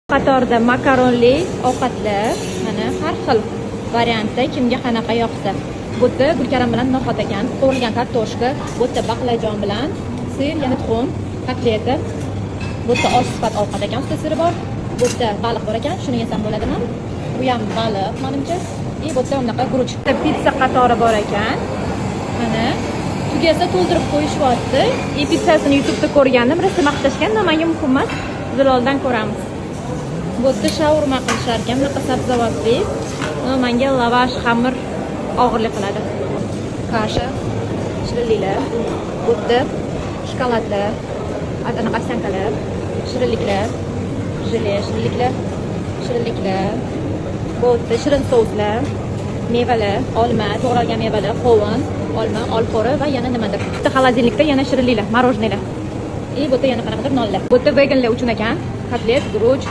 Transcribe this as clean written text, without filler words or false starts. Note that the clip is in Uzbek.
Qatorda makaronli ovqatlar, mana har xil variantda kimga qanaqa yoqsa. Bu yerda gulkaram bilan no'xat ekan, qovurilgan kartoshka, bu yerda baqlajon bilan sir, yana tuxum, kotleta. Bu yerda osh sifat ovqat ekan, ustida siri bor. Bu yerda baliq bor ekan, shuni yesam bo'ladimi? Bu ham baliq, menimcha. Bu yerda unaqa guruch. Pizza qatori bor ekan. Mana tugasa to'ldirib qo'yishyapti. Pizzasini YouTube'da ko'rgandim, rosa maqtashgan, noma'lum muhim emas. Ziloldan ko'ramiz. Bu yerda shaurma qilishar ekan, bunaqa sabzavotli. Menga lavash, xamir og'irlik qiladi. Kasha, shirinliklar, bu yerda shokoladlar, anaqa ovsyankalar, shirinliklar, jele, shirinliklar, bu yerda shirin souslar, mevalar, olma, to'g'ralgan mevalar, qovun, olma, olxo'ri va yana nimadir. Bitta xolodilnikda yana shirinliklar, morojnilar. Bu yerda yana qanaqadir nonlar. Bu yerda veganlar uchun ekan, kotlet, guruch,